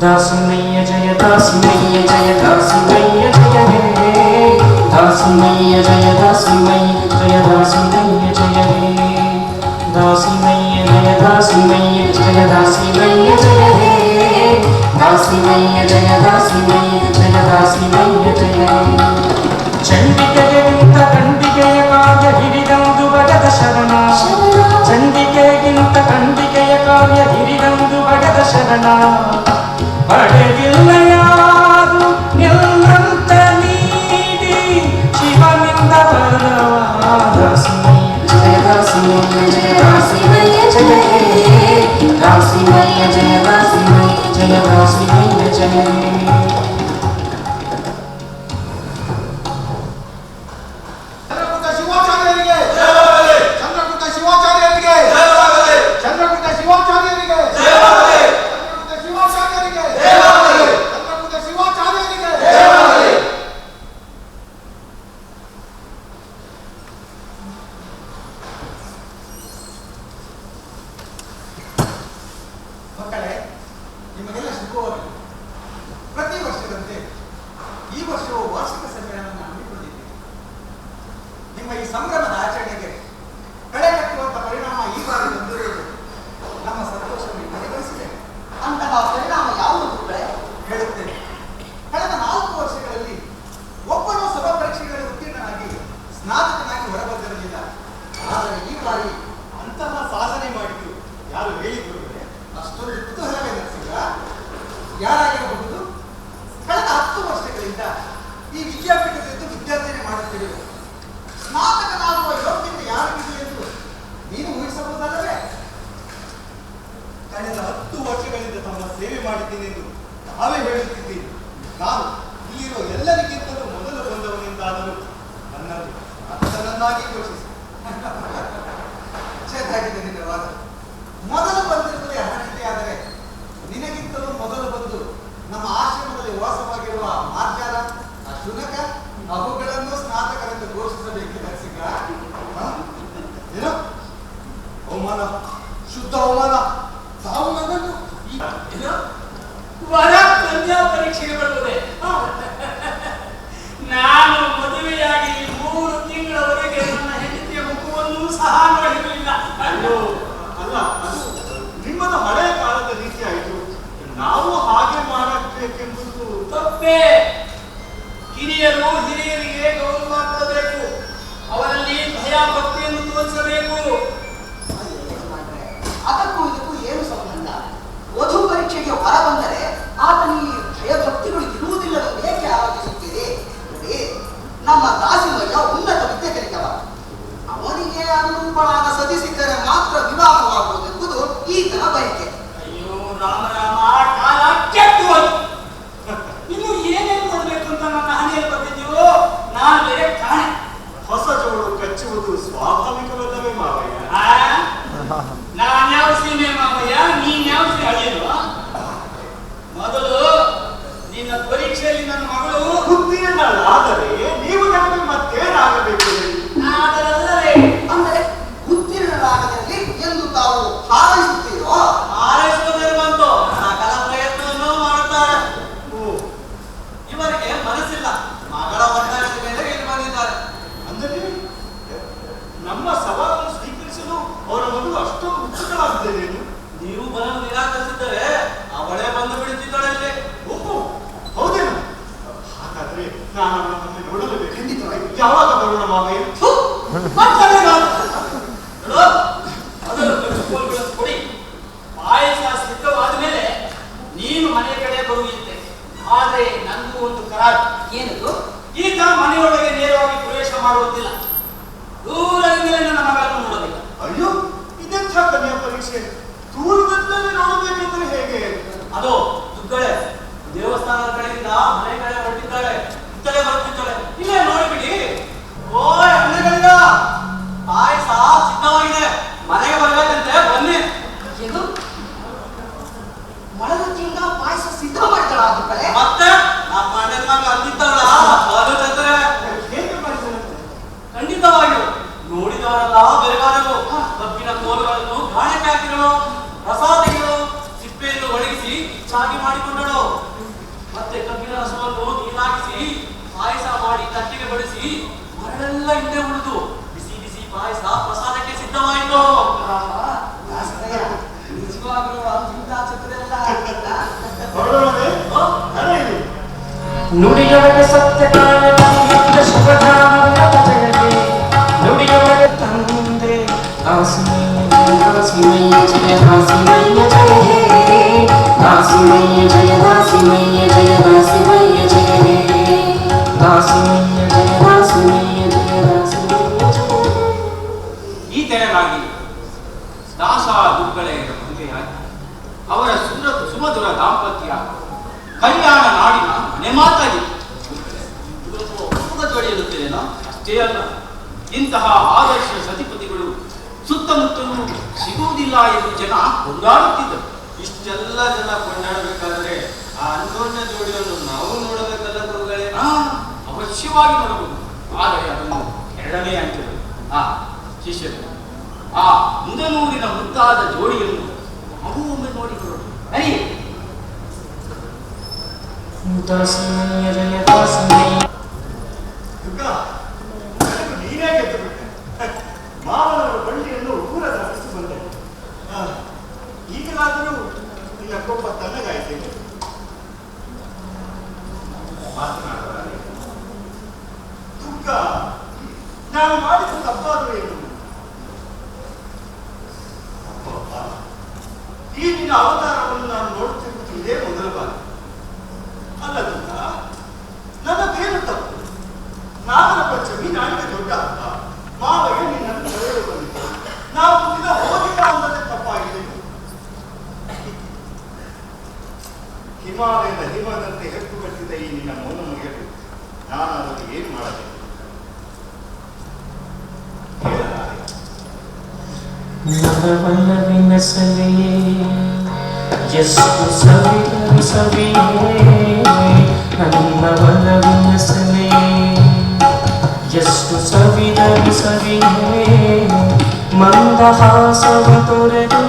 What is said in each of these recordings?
दासी मैया जय दासी मैया जय दासी मैया जय हे दासी मैया जय दासी मैया जय दासी मैया जय हे दासी मैया जय दासी मैया जय दासी मैया जय हे दासी मैया जय दासी मैया जय दासी मैया जय ಚಂಡಿಕೆಗಿಂತ ಕಂಡಿಕೆಯ ಕಾವ್ಯ ಹಿರಿದಂದು ಬಡದ ಶರಣ ಚಂಡಿಕೆಗಿಂತ ಕಂಡಿಕೆಯ ಕಾವ್ಯ ಹಿರಿದಂದು ಬಡದ ಶರಣ ಪಡೆದಿಲ್ಲ ಯಾರು ನಿಲ್ಲಂತ ನೀಡಿ ಶಿವನಿಂದ ದಾಸಿಮಯ್ಯ ಜಯ ದಾಸಿಮಯ್ಯ ಜಯ ದಾಸಿಮಯ್ಯ ಜಯ ದಾಸಿಮಯ್ಯ ಜಯ ದಾಸಿಮಯ್ಯ ಜಯ ದಾಸಿಮಯ್ಯ ಜಯ ಕಬ್ಬಿನ ಕೋಲುಗಳನ್ನು ರಸಾದಿಗಳು ಸಿಪ್ಪೆಯನ್ನು ಒಣಗಿಸಿ ಚಾಗಿ ಮಾಡಿಕೊಂಡಳು. ಎಲ್ಲ ಇಲ್ಲೇ ಉಳಿದು ಬಿಸಿ ಬಿಸಿ ಪಾಯಸ ಪ್ರಸಾದಕ್ಕೆ ಸಿದ್ಧವಾಯಿತು. ನಿಜವಾಗ್ಲೂ ನುಡಿಯೊಳಗೆ ಸತ್ಯ ಕಾಲದಿಂದ ಶುಭಧಾಮದ ಜಯಗೆ ನುಡಿಯೊಳಗೆ ತಂದೆ ದಾಸಿಮಯ್ಯ ಜಯ ದಾಸಿಮಯ್ಯ ಜಯ ಹೇ ದಾಸಿಮಯ್ಯ ಜಯ ದಾಸಿಮಯ್ಯ ಜಯ ದಾಸಿಮಯ್ಯ ಜಯ ಹೇ ದಾಸಿಮಯ್ಯ ಜಯ ದಾಸಿಮಯ್ಯ ಜಯ ದಾಸಿಮಯ್ಯ ಜಯ. ಈ ತೆರನಾಗಿ ದಾಸ ದುರ್ಗಳೆಯರ ಮದುವೆಯಾಗಿ ಅವರ ಸುಮಧುರ ದಾಂಪತ್ಯ ಕಲ್ಯಾಣ ನಾಡಿನ ನೆಮಾತಾಗಿ ಜೋಡಿಯಲ್ಲಿದ್ದೇನೋ ಅಷ್ಟೇ ಅಲ್ಲ, ಇಂತಹ ಆದರ್ಶ ಸತಿಪತಿಗಳು ಸುತ್ತಮುತ್ತಲೂ ಸಿಗುವುದಿಲ್ಲ ಎಂದು ಜನ ಕೊಂಡಾಡುತ್ತಿದ್ದರು. ಇಷ್ಟೆಲ್ಲ ಜನ ಕೊಂಡಾಡಬೇಕಾದ್ರೆ ಆ ಅನ್ಯೋನ್ಯ ಜೋಡಿಯನ್ನು ನಾವು ನೋಡಬೇಕಲ್ಲ ಗುರುಗಳೇ. ಅವಶ್ಯವಾಗಿ ನೋಡಬಹುದು. ಆದರೆ ಅದನ್ನು ಎರಡನೇ ಅಂಕೆಗಳು ಆ ಶಿಷ್ಯರು ಆ ಮುಂದನೂರಿನ ಮುದ್ದಾದ ಜೋಡಿಯನ್ನು ನಾವು ಒಮ್ಮೆ ನೋಡಿಕೊಳ್ಳೋಣ. ಅರಿಯೇ ದಾಸಿಮಯ್ಯ ಜಯ ದಾಸಿಮಯ್ಯ. ನೀನೇ ಗೆದ್ದು ಬಿಟ್ಟೆ. ಮಾವನವರ ಬಂಡಿಯನ್ನು ಊರ ದಾಟಿಸಿ ಬಂದೆ. ಈಗಲಾದರೂ ನಿನ್ನ ಕೋಪ ತಣ್ಣಗಾಯ್ತೇನೆ. ಮಾತನಾಡುತ್ತಾರೆ ದುಃಖ ನಾನು ಮಾಡಿದ ತಪ್ಪಾದರೂ ಏನು? ಈ ನಿನ್ನ ಅವತಾರವನ್ನು ನಾನು ನೋಡುತ್ತಿರುವುದು ಇದೇ ಮೊದಲ ಬಾರಿ ಅಲ್ಲ ದುಃಖ. ನನ್ನದೇನು ತಪ್ಪು? ನಾಗರ ಪಂಚಮಿ ನಾಡಿಗೆ ದೊಡ್ಡ ಹಬ್ಬ. ಮಾವಯ್ಯ ನಿನ್ನನ್ನು ಕರೆಯಲು ಬಂದಿದ್ದೆ. ನಾವು ದಿನ ಹೋಗಿಲ್ಲ ಅನ್ನೋದೇ ತಪ್ಪಾಗಿದೆ. ಹಿಮಾಲಯದ ಹಿಮದಂತೆ ಹೆಪ್ಪುಗಟ್ಟಿದ ಈ ನಿನ್ನ ಮೌನ ಮುಗಿಯಲು ನಾನು ಅದನ್ನು ಏನು ಮಾಡಬೇಕು? ನವವಲ್ಲವಿನ ಸಲೆಯೇ ಎಷ್ಟು ಸವಿದರು ಸವಿಯೇ ನನ್ನ ಒಲವಿನ ಸಲೆಯೇ ಎಷ್ಟು ಸವಿದರು ಸವಿಯೇ ಮಂದಹಾಸವ ತೊರೆದು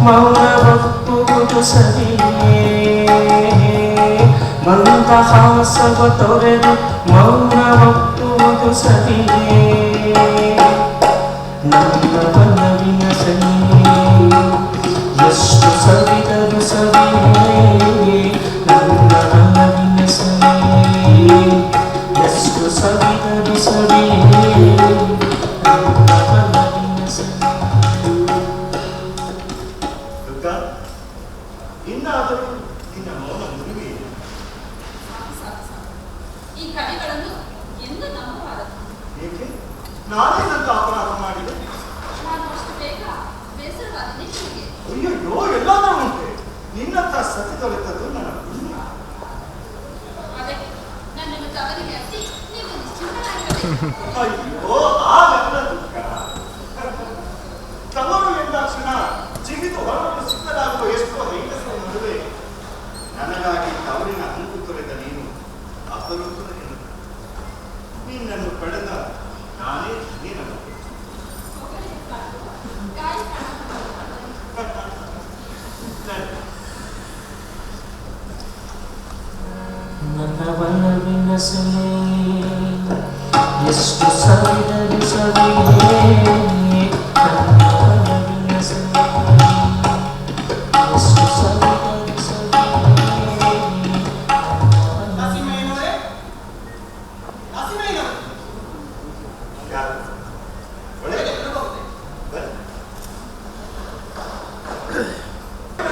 ಮೌನವಪ್ಪುವುದು ಸವಿಯೇ ಮಂದಹಾಸವ ತೊರೆದು ಮೌನವಪ್ಪುವುದು ಸವಿಯೇ ನನ್ನ ಒಲವಿನ ಸಲಿಯೇ ಎಷ್ಟು ಸವಿದರು ಸವಿಯೇ ನನ್ನ ಒಲವಿನ ಸಲಿಯೇ ಎಷ್ಟು ಸವಿದರು ಸವಿಯೇ ನನ್ನ ಒಲವಿನ ಸಲಿಯೇ. ದುಃಖ ಇನ್ನಾದರೂ ನಿನ್ನ ಮೌನ ಮುಗಿವೆ. ಈ ಕವಿಗಳನ್ನು ಎಂದು ನಂಬಬಾರದು. ಏಕೆ? ನಾನೇ ನನ್ನ ಅಪರಾಧ ಮಾಡಿದೆ. ನಾನು ಅಷ್ಟು ಬೇಗ ಬೇಸರವಾದ ನಿಮಗೆ ಅಯ್ಯಯ್ಯೋ ಎಲ್ಲಾದ್ರೂ ಉಂಟೆ. ನಿನ್ನಂತ ಸತಿ ದೊರೆತದ್ದು ನನ್ನ ಪುಣ್ಯ. ಅದಕ್ಕೆ ನನ್ನನ್ನು ತವರಿಗೆ ಹಚ್ಚಿ ನೀವು ನಿಶ್ಚಿಂತರಾಗಿರಬೇಕು. ಅಯ್ಯೋ ಆಗಲ್ಲ ದುಃಖ. ತವರು ಎಂದಾಕ್ಷಣ ಜಿಗಿದು ಹೊರಡಲು ಸಿದ್ಧರಾಗುವ ಎಷ್ಟೋ ಹೆಂಗಸರ ನಡುವೆ ನನಗಾಗಿ ತವರಿನ ಹಂಗು ತೊರೆದ ನೀನು ಅಪರೂಪದ ಹೆಣ್ಣು. ನಿನ್ನನ್ನು ಪಡೆದ ನಾನೇ ಧನ್ಯನಲ್ಲ. ಗಾಯ ಕಾಣ ನನ್ನ ಒಲವಿನ ಸಲಿಯೇ ಎಷ್ಟು ಸವಿದರು ಸವಿಯೇ ನನ್ನ ಒಲವಿನ ಸಲಿಯೇ ಎಷ್ಟು ಸವಿದರು ಸವಿಯೇ.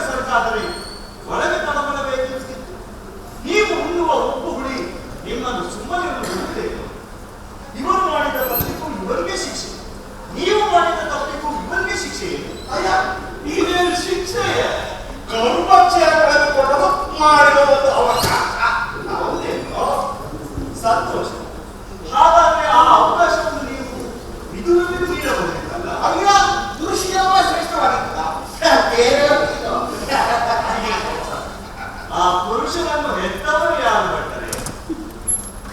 ಸರ್ಕಾರದಲ್ಲಿ ಒಳಗೆ ತಡಬಡಬೇಕಿರುತ್ತಿತ್ತು. ನೀವು ಉಣ್ಣುವ ಉಪ್ಪು ಹುಳಿ ನಿಮ್ಮನ್ನು ಸುಮ್ಮನೆ ಬಿಡುತ್ತೆ. ಇವರು ಮಾಡಿದ ತಪ್ಪಿಗೂ ಇವರಿಗೆ ಶಿಕ್ಷೆ, ನೀವು ಮಾಡಿದ ತಪ್ಪಿಗೂ ಇವರಿಗೆ ಶಿಕ್ಷೆ ಏನು? ಅಯ್ಯ ಇದೇನು ಶಿಕ್ಷೆ? ಕರ್ಮಚ್ಛಯ ಕಳೆದುಕೊಳ್ಳಲು ಮಾಡಿದ ಒಂದು ಅವಕಾಶ. ಹೌದೇನೋ? ಸಂತೋಷ. ಹಾಗಾದ್ರೆ ಆ ಅವಕಾಶವನ್ನು ನೀವು ಬಿದುರಲ್ಲಿ ನೀಡಬಹುದಿತ್ತಲ್ಲ. ಅಯ್ಯ ದುರುಷಿಯವ ಶ್ರೇಷ್ಠವಾಗಿತ್ತ ಆ ಪುರುಷನನ್ನು ಹೆತ್ತವರು ಯಾರು ಮಾಡ್ತಾರೆ?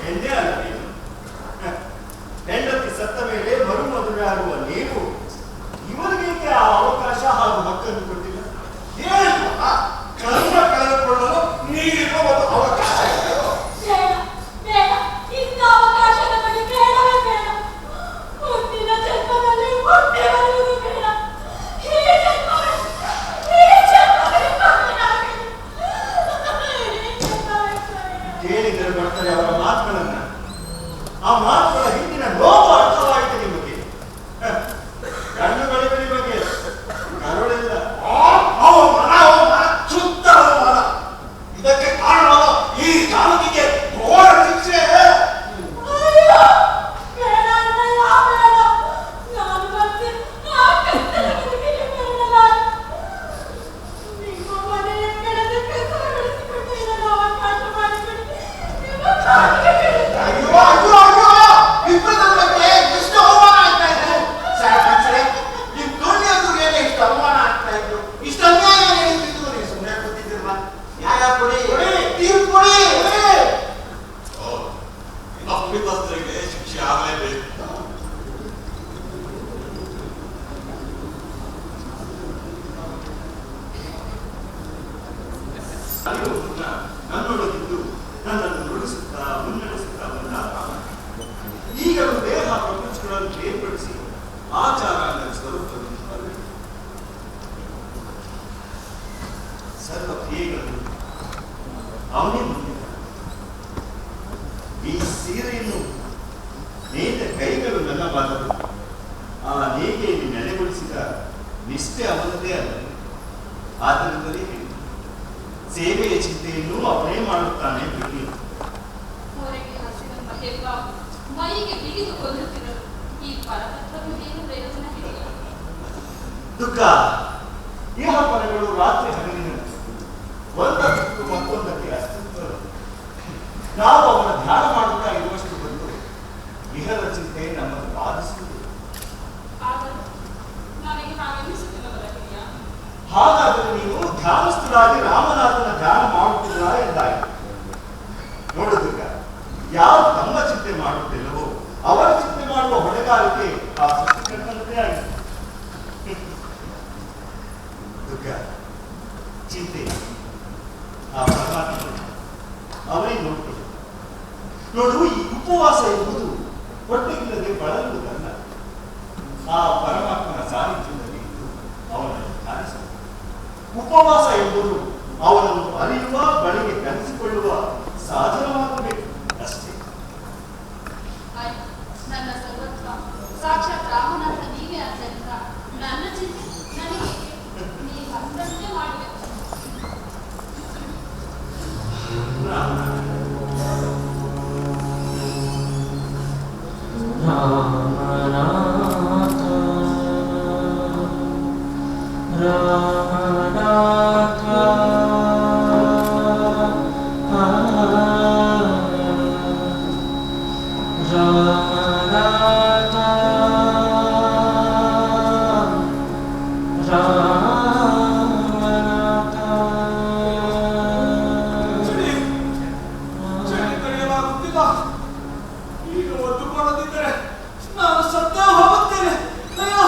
ಹೆಣ್ಣೆ ಅಲ್ಲ ನೀನು. ಹೆಂಡತಿ ಸತ್ತ ಮೇಲೆ ಮರು ಮದುವೆ ಆಗುವ ನೀವು ಇವರಿಗೆ ಆ ಅವಕಾಶ ಹಾಗೂ ಹಕ್ಕನ್ನು ಕೊಟ್ಟಿಲ್ಲ. ಏನು ಕರ್ಮ ಕಳೆದುಕೊಳ್ಳಲು ನೀಡಿರುವ ಒಂದು ಅವಕಾಶ ಬೇಡ ಬೇಡ ಇಂಥ ಅವಕಾಶ ನಮಗೆ ಬೇಡವೇ ಬೇಡ. ಅವನೇ ಮುಂದೆ. ಈ ಸೀರೆಯನ್ನು ನೇಯ್ದ ಕೈಗಳು ನನ್ನ ಬಾದರು. ಆ ನೇಯ್ಗೆಯಲ್ಲಿ ನೆಲೆಗೊಳಿಸಿದ ನಿಷ್ಠೆ ಅವನದೇ ಅಲ್ಲ. ಆದ್ದರಿಂದಲೇ ಹೇಳಿ, ಸೇವೆಯ ಚಿಂತೆಯನ್ನು ಅವನೇ ಮಾಡುತ್ತಾನೆ ಬಿಡಿ. ಹೊರಗೆ ಹಸಿವೆಂಬ ಹೆಬ್ಬ ಮೈಗೆ ಬಿಗಿದು ಕೊಲ್ಲುತ್ತಿರಲು ಈ ಪರತತ್ವವು ಏನು ಪ್ರಯೋಜನ ಹಿಡಿಯ? ದುಃಖ ಇಹ ಪರಗಳು ರಾತ್ರಿ ಹಗಲಿನಂತೆ ಒಂದಕ್ಕೆ ಮತ್ತೊಂದಕ್ಕೆ ಅಸ್ತಿತ್ವ. ನಾವು ಅವನ ಧ್ಯಾನ ಮಾಡುತ್ತಾ ಇರುವಷ್ಟು ಬಂದು ಇಹದ ಚಿಂತೆ ನಮ್ಮನ್ನು ಬಾಧಿಸುವುದು. ಆದರೂ ನನಗೆ ಹಾಗೆನಿಸುತ್ತಿಲ್ಲವಲ್ಲ ಹಿರಿಯ? ಹಾಗಾದರೆ ನೀವು ಧ್ಯಾನಸ್ಥರಾಗಿ ರಾಮನಾಥನ ಧ್ಯಾನ ಮಾಡುತ್ತಿಲ್ಲ ಎಂದಾಯಿತು. ನೋಡುವುದಕ್ಕ ಯಾರು ತಮ್ಮ ಚಿಂತೆ ಮಾಡುತ್ತಿಲ್ಲವೋ ಅವರ ಚಿಂತೆ ಮಾಡುವ ಹೊಣೆಗಾರಿಕೆ ಆ ಸೃಷ್ಟಿಕರ್ತನದೇ ಆಗಿದೆ. ದುಃಖ ಚಿಂತೆ ಆ ಪರಮಾತ್ಮ ಅವನೇ ನೋಡ್ತೇವೆ. ನೋಡು, ಈ ಉಪವಾಸ ಎಂಬುದು ಹೊಟ್ಟೆಗಿಲ್ಲದೆ ಬಳಲುವುದಲ್ಲ. ಆ ಪರಮಾತ್ಮನ ಸಾನ್ನಿಧ್ಯದಲ್ಲಿ ಇದ್ದು ಅವನನ್ನು ಧ್ಯಾನಿಸುವುದು. ಉಪವಾಸ ಎಂಬುದು ಅವನನ್ನು ಅರಿಯುವ, ಬಳಿಗೆ ಕಲಿಸಿಕೊಳ್ಳುವ ಸಾಧನವಾಗಬೇಕು ಅಷ್ಟೇ. ಆಯ್ತು, ನನ್ನ ಸರ್ವತ್ವ ಸಾಕ್ಷಾತ್ ರಾಮನಾಥ ನೀವೇ ಆದ್ದರಿಂದ ನನ್ನ ಚಿಂತೆ ನನಗೆ ನೀವು ಅಂದಂತೆ ಮಾಡಬೇಕು. ರಾಮನಾಥ ರಾಮನಾಥ ರಾಮನಾಥ ಚಳಿ ಕಡಿಯಲಾಗುತ್ತಿಲ್ಲ. ಈಗ ಒದ್ದುಕೊಳ್ಳದಿದ್ದರೆ ನಾನು ಸತ್ತ ಹೋಗುತ್ತೇನೆ. ಅಯ್ಯೋ!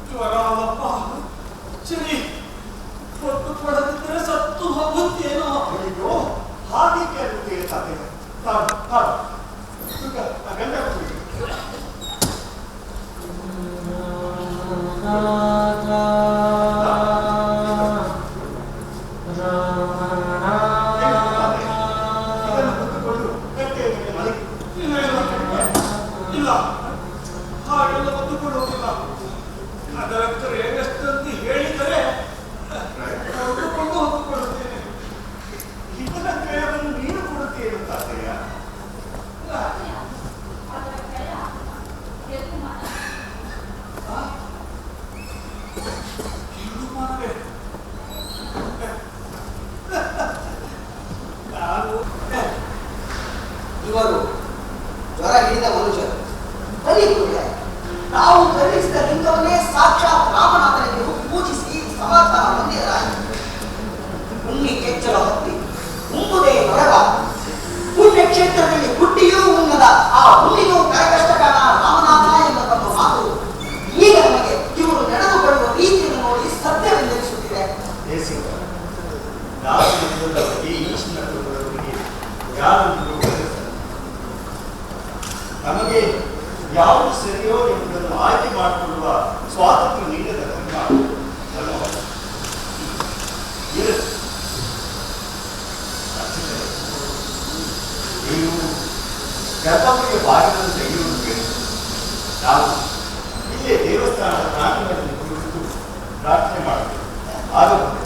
ಜ್ವರ ಅಲ್ಲಪ್ಪ, ಚಳಿ. ಒದ್ದುಕೊಳ್ಳದಿದ್ದರೆ ಸತ್ತು ಹೋಗುತ್ತೇನೋ. ಅಯ್ಯೋ, ಹಾಗೆ ಕೇಳುತ್ತೇನೆ ತಾತೆ. ತಾಳು ತಾಳು ದುಃಖ ಆ ಗಂಡ ಕೊಡಿ. ಇದನ್ನು ಹೊತ್ತುಕೊಂಡು ಗಂಟೆಯ ಮೇಲೆ ಮಲಗಿ. ಇಲ್ಲ ಇಲ್ಲ ಇಲ್ಲ, ಹಾಗೆಲ್ಲ ಒದ್ದುಕೊಳ್ಳುವುದಿಲ್ಲ. ಅದರ ಕ್ರಿಯೆಗಷ್ಟಂತ ಹೇಳಿದರೆ ಹೊತ್ತುಕೊಂಡು ಹೊತ್ತುಕೊಳ್ಳುತ್ತೇನೆ. ಇದರ ಕ್ರಯವನ್ನು ನೀನು ಕೊಡುತ್ತೇನು ತಾತೆಯ? ಅದರ ಕ್ರಯ ತೀರ್ಮಾನ. ತೀರ್ಮಾನವೇ? ನಾನು ಇವರು ಜ್ವರ ಹಿಡಿದ ಮನುಷ್ಯರು ಬಲಿಪುರುಷ. ನಾವು ಧರಿಸಿದ ಲಿಂಗವನ್ನೇ ಸಾಕ್ಷಾತ್ ರಾಮನಾಥನಿಗೆ ಪೂಜಿಸಿ ಸಮಾಧಾನ ಹೊಂದಿರಾಗಿ ಉಣ್ಣಿ ಕೆಚ್ಚಲ ಹೊತ್ತಿ ಉಂಬುದೇ ನೊರಗ ಪುಣ್ಯಕ್ಷೇತ್ರದಲ್ಲಿ ಹುಟ್ಟಿಯೂ ಉನ್ನದ ಆ ಹುಣ್ಣಿಗೂ ಕರಕಷ್ಟಕನ ರಾಮನಾಥ ಎಂಬ ತಮ್ಮ ಮಾತು ಈಗ ನಮಗೆ ಇವರು ನಡೆದುಕೊಳ್ಳುವ ರೀತಿಯನ್ನು ನೋಡಿ ಸತ್ಯವೆಂದೆನಿಸುತ್ತಿದೆ. ದೇಸಿಂಗ ದಾಸನಿಂದ ಈ ಈಶ್ವರ ಕೃಪೆಯವರಿಗೆ ಯಾರೊಂದಿಗೂ ಬಯಸಲ್ಲ. ನಮಗೆ ಯಾವುದು ಸರಿಯೋ ಎಂಬುದನ್ನು ಆಯ್ಕೆ ಮಾಡಿಕೊಳ್ಳುವ ಸ್ವಾತಂತ್ರ್ಯ ನೀಡದ ಧರ್ಮ ಧರ್ಮವಲ್ಲ. ಇರಲಿ. ನೀವು ಗರ್ಭಗುಡಿಯ ಬಾಗಿಲನ್ನು ತೆಗೆಯುವುದು ಬೇಡ. ನಾವು ಇಲ್ಲೇ ದೇವಸ್ಥಾನದ ಪ್ರಾಂಗಣದಲ್ಲಿ ಕುಳಿತು ಪ್ರಾರ್ಥನೆ ಮಾಡಬೇಕು. ಆಗಬಹುದು.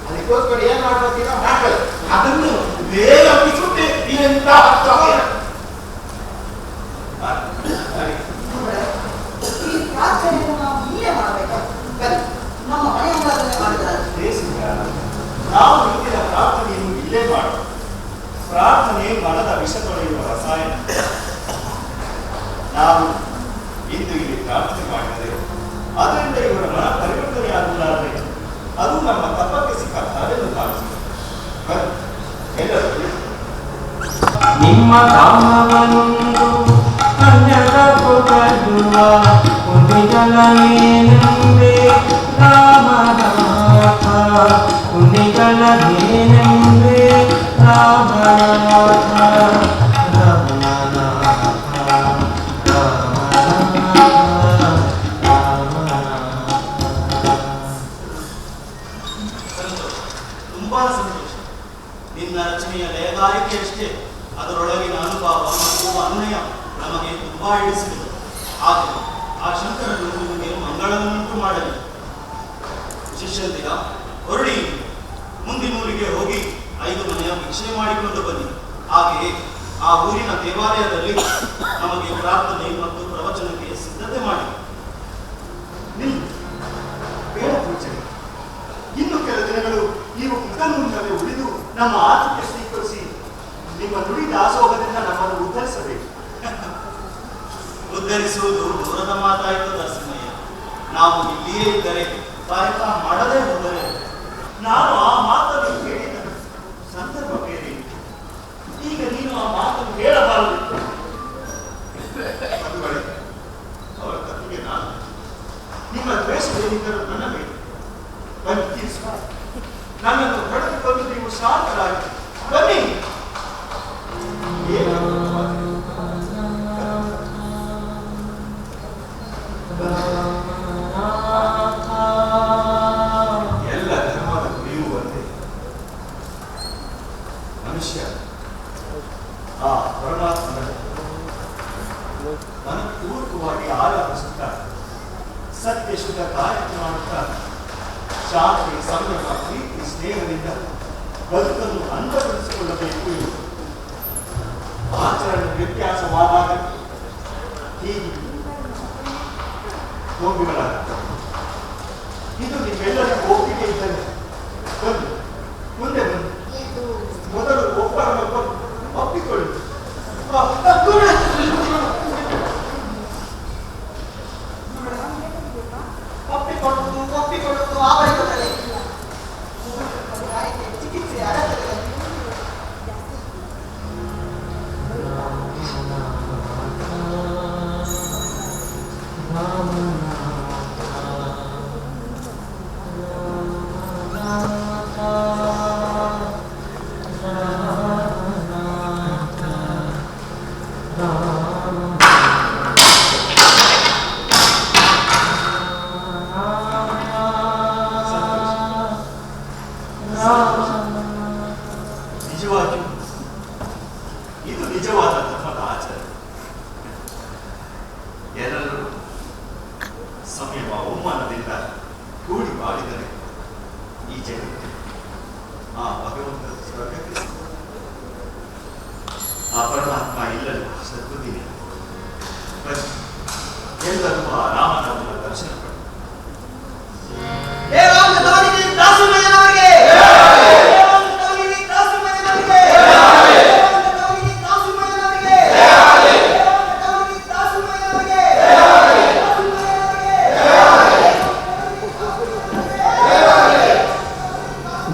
ಅದಕ್ಕೋಸ್ಕರ ಏನ್ ಮಾಡ್ಬೇಕೀಗ ಮಾಡಬೇಕು. ಅದನ್ನು ಬೇಗ ಬಿಸುತ್ತೆ ಎಂತ ಈ ಪ್ರಾರ್ಥನೆಯನ್ನು ನಾವು ಇಲ್ಲೇ ಮಾಡಬೇಕು. ಬನ್ನಿ, ನಮ್ಮ ಮನೆಯೊಂದರಲ್ಲೇ ಮಾಡಿದರೆ ದೇಸಿಂಗ ನಾವು ಹಿಂದಿನ ಪ್ರಾರ್ಥನೆಯನ್ನು ಇಲ್ಲೇ ಮಾಡೋಣ. ಪ್ರಾರ್ಥನೆ ಮನದ ವಿಷ ತೊಳೆಯುವ ರಸಾಯನ. ನಾವು ಇಂದು ಇಲ್ಲಿ ಪ್ರಾರ್ಥನೆ ಮಾಡಿದರೆ ಅದರಿಂದ ಇವರ ಮನ ಪರಿವರ್ತನೆಯಾಗುವುದಾದರೆ ಅದು ನಮ್ಮ ತಪ್ಪಕ್ಕೆ ಸಿಕ್ಕ ಫಲವೆಂದು ಭಾವಿಸುತ್ತದೆ. ಬನ್ನಿ, ಎಲ್ಲರೂ ನಿಮ್ಮ ಧಾಮವನ್ನೊಂದು ಕನ್ನಡ ಕೊಡುವ ಕುಣಿಗಲನೇನೆಂದೇ ರಾಮನಾಥ ಕುಣಿಗಳ ಇಲ್ಲದೇನೆಂದ್ರೆ ರಾಮನಾಥ ರಾಮನಾಥ ಸಂತೋಷ, ತುಂಬಾ ಸಂತೋಷ. ನಿನ್ನ ರಚನೆಯ ಲಯಗಾರಿಕೆಯಷ್ಟೇ ಅದರೊಳಗಿನ ಅನುಭವ ಮತ್ತು ಅನ್ವಯ ನಮಗೆ ತುಂಬಾ ಹಿಡಿಸಿದರು. ಆದರೆ ಆ ಶಂಕರನು ನಿಮಗೆ ಮಂಗಳವನ್ನುಂಟು ಮಾಡಲಿ. ಶಿಷ್ಯಂದಿರ ಹೊರಡಿ, ಮುಂದಿನೂರಿಗೆ ಹೋಗಿ 5 ಮನೆಯ ಭಿಕ್ಷೆ ಮಾಡಿಕೊಂಡು ಬನ್ನಿ. ಹಾಗೆಯೇ ಆ ಊರಿನ ದೇವಾಲಯದಲ್ಲಿ ನಮಗೆ ಪ್ರಾರ್ಥನೆ ಮತ್ತು ಪ್ರವಚನಕ್ಕೆ ಸಿದ್ಧತೆ ಮಾಡಿ. ಬೇಡ ಪೂಜೆ, ಇನ್ನು ಕೆಲ ದಿನಗಳು ನೀವು ಕುತನೂರಿನಲ್ಲಿ ಉಳಿದು ನಮ್ಮ ಆತಿಥ್ಯ ಸ್ವೀಕರಿಸಿ ನಿಮ್ಮ ನುಡಿ ದಾಸೋಹದಿಂದ ನಮ್ಮನ್ನು ಉದ್ಧರಿಸಬೇಕು. ಉದ್ಧರಿಸುವುದು ದೂರದ ಮಾತಾಯಿತು ನರಸಿಂಹಯ್ಯ. ನಾವು ಇಲ್ಲಿಯೇ ಇದ್ದರೆ ಕಾಯಕ ಮಾಡದೇ ಹೋದರೆ ನಾನು ಆ ಮಾತನ್ನು ಹೇಳಿದ ಸಂದರ್ಭ ಬೇರೆ. ಈಗ ನೀನು ಆ ಮಾತನ್ನು ಹೇಳಬಾರದು. ಅವರ ತಪ್ಪಿಗೆ ನಾನು ನಿಮ್ಮ ದ್ವೇಷವೇನಿದ್ದರೂ ನನ್ನ ಮೇಲೆ ಬನ್ನಿ ತೀರಿಸುವ. ನನ್ನನ್ನು ಹೊಡೆದುಕೊಂಡು ನೀವು ಶಾಂತರಾಗಿ ಬನ್ನಿ. ಎಲ್ಲ ಧರ್ಮದ ಗುರಿಯೂ ಒಂದೇ. ಮನುಷ್ಯ ಆ ಪರಮಾತ್ಮನ ಮನಪೂರ್ವಕವಾಗಿ ಆರಾಧಿಸುತ್ತಾ ಸತ್ಯ ಶುದ್ಧ ಕಾರ್ಯ ಮಾಡುತ್ತಾ ಶಾಂತಿ ಸಂಯಮ ಪ್ರೀತಿ ಸ್ನೇಹದಿಂದ ಬದುಕನ್ನು ಅಂದಪಡಿಸಿಕೊಳ್ಳಬೇಕು ಎಂದು ಆಚರಣೆ ವ್ಯತ್ಯಾಸವಾದಾಗ ಹೀಗೆ ನೋವುಗಳಾಗುತ್ತವೆ. ಇದು ನಿಮ್ಮೆಲ್ಲರಿಗೂ ಒಪ್ಪಿಗೆ ಇದ್ದರೆ ಬನ್ನಿ, ಮುಂದೆ ಬನ್ನಿ. ಮೊದಲು ಒಬ್ಬರನ್ನೊಬ್ಬರು ಒಪ್ಪಿಕೊಳ್ಳಿ. ಒಪ್ಪಿಕೊಳ್ಳುವುದು ಆವರಿಸುತ್ತದೆ. ಚಿಕಿತ್ಸೆ ಅಗತ್ಯವಿದೆ. ನಿಜವಾಗಿಯೂ ಇದು ನಿಜವಾದ ಧರ್ಮದ ಆಚರಣೆ. ಎಲ್ಲರೂ ಸಂಯಮ ಅವಮಾನದಿಂದ ಕೂಡಿ ಬಾಳಿದರೆ ಈ ಜಗತ್ತು ಆ ಭಗವಂತನ ಸ್ವರ್ಗಕ್ಕೆ ಸಿಗುತ್ತದೆ. ಆ ಪರಮಾತ್ಮ ಇಲ್ಲಲು ಸದ್ಬುದ್ಧಿನೇ. ಬನ್ನಿ, ಎಲ್ಲರೂ ಆ ರಾಮನವರ ದರ್ಶನ ಪಡೆದು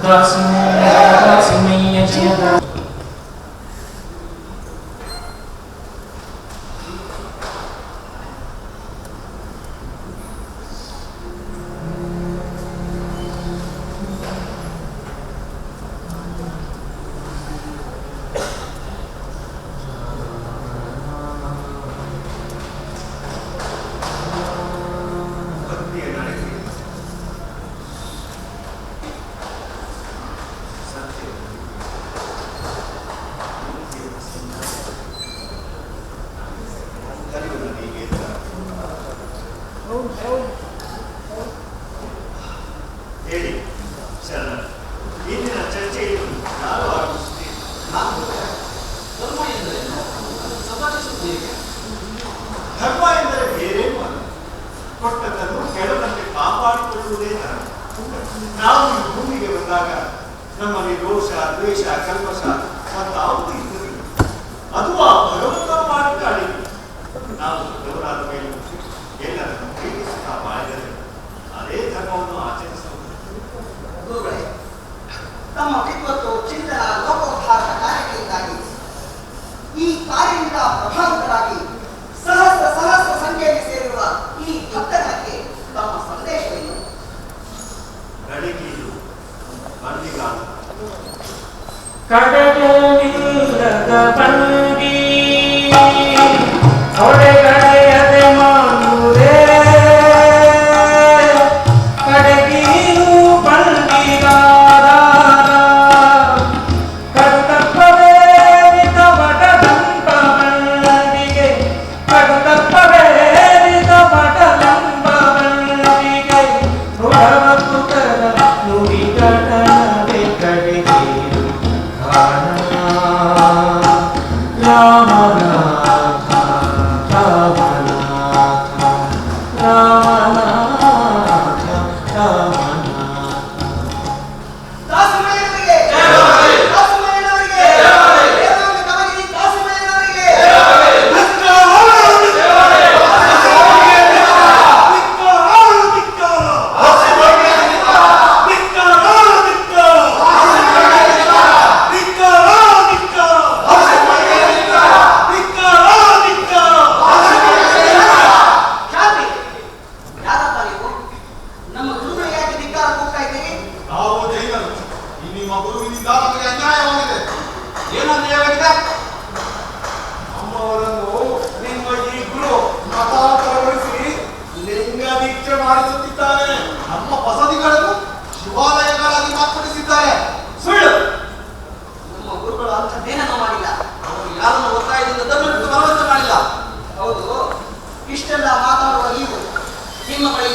दासिमय्य जय ಭಕ್ತಿಯ ನಡೆಗೆ ಸತ್ಯ ಹೇಳಿ ಶರಣ, ಇಂದಿನ ಚರ್ಚೆಯನ್ನು ನಾನು ಆರಂಭಿಸುತ್ತೇನೆ. ಧರ್ಮ ಎಂದರೇನು? ಸಮಾಜಿಸುವುದು ಹೇಗೆ? ಧರ್ಮ ಎಂದರೆ ಬೇರೇನೂ ಅಲ್ಲ, ಕೊಟ್ಟದ್ದನ್ನು ಕೆಳದಂತೆ ಕಾಪಾಡಿಕೊಳ್ಳುವುದೇ ಧರ್ಮ. ನಾವು ಈ ಭೂಮಿಗೆ ಬಂದಾಗ ನಮ್ಮಲ್ಲಿ ರೋಷ ದ್ವೇಷ ಕಲ್ಮಶ ಮತ್ತಾವುದೂ ಇದ್ದಿರಲಿಲ್ಲ. ಅದು ಆ ಭಗವಂತನ ಮಾಡಿದ್ದಾಳೆ. ನಾವು ದೊಡ್ಡವರಾದ ಮೇಲೆ ಎಲ್ಲರನ್ನು ಪ್ರೀತಿಸುತ್ತಾ ಬಾಳಿದರೆ ಅದೇ ಧರ್ಮವನ್ನು ಆಚರಿಸಬಹುದು. ಗುರುಗಳೇ, ತಮ್ಮ ವಿದ್ವತ್ತು ಚಿಂತನ ಲೋಕೋದ್ಧಾರದ ಕಾರ್ಯಕ್ಕಿಂದಾಗಿ ಈ ಕಾರ್ಯದಿಂದ ಪ್ರಭಾವಿತರಾಗಿ ಸಹಸ್ರ ಸಹಸ್ರ ಸಂಖ್ಯೆಯಲ್ಲಿ ಸೇರಿರುವ ಈ ಭಕ್ತರಿಗೆ ತಮ್ಮ ಸಂದೇಶವೇನು? ಬೆಳಗಿಲು ಬಂದಿಗಾಲ ಪಂಗಿ ಹೊಡೆಗಡೆಯದೆ ಮಾಡುವುದೇ ಕಡೆಗೀನು ಪಂಗಿಗಾರ ಕಡುತಪ್ಪವೇರಿದ ಬಡದಂಪ ಮಂಡಿಗೆ ಕಡುತಪ್ಪವೇರಿದ ಬಡದಂಪ ಮಂಡಿಗೆ ಋಣವ ಪುತರ ನುಡಿಗಡನದೆ ಕಡೆಗೆ ರಾಮನಾಥ ರಾಮನಾಥ ರಾಮನಾಥ ರಾಮನಾಥ ದಾಸಮಯ್ಯನವರಿಗೆ ದಾಸಮಯ್ಯನವರಿಗೆ ದೇವರಾಜ ಕಮಗಿ ದಾಸಮಯ್ಯನವರಿಗೆ ಶಾಂತಿ ಯಾರಪ್ಪ ನೀವು ನಮ್ಮ ಗುರುಗಳಿಗೆ ಯಾಕೆ ಧಿಕ್ಕಾರ ಕೂಗ್ತಾ ಇದ್ದೀರಿ ನಾವು ಜೈನರು ಈ ನಿಮ್ಮ ಗುರುವಿನಿಂದ ನಮಗೆ ಅನ್ಯಾಯವಾಗಿದೆ. ಏನು ಅನ್ಯಾಯವಾಗಿದೆ? ನಮ್ಮವರನ್ನು ನಿಮ್ಮ ಈ ಗುರು ಮತಾಂತರಗೊಳಿಸಿ ಲಿಂಗ ದೀಕ್ಷೆ ಮಾಡಿಸುತ್ತಿದ್ದಾನೆ. ನಮ್ಮ ಬಸದಿಗಳನ್ನು ಶಿವಾಲಯಗಳಾಗಿ ಮಾರ್ಪಡಿಸಿದ್ದಾರೆ. ಸುಳ್ಳು ನಮ್ಮ ಗುರುಗಳು ಅಂಥದ್ದೇನನ್ನು ಮಾಡಿಲ್ಲ ಅವರು ಯಾರನ್ನು ಒತ್ತಾಯದಿಂದ ಧರ್ಮಕ್ಕೆ ಬಲವಂತ ಮಾಡಿಲ್ಲ. ಹೌದು ಇಷ್ಟೆಲ್ಲ ಮಾತಾಡುವ ನೀವು ನಿಮ್ಮ ಬಳಿ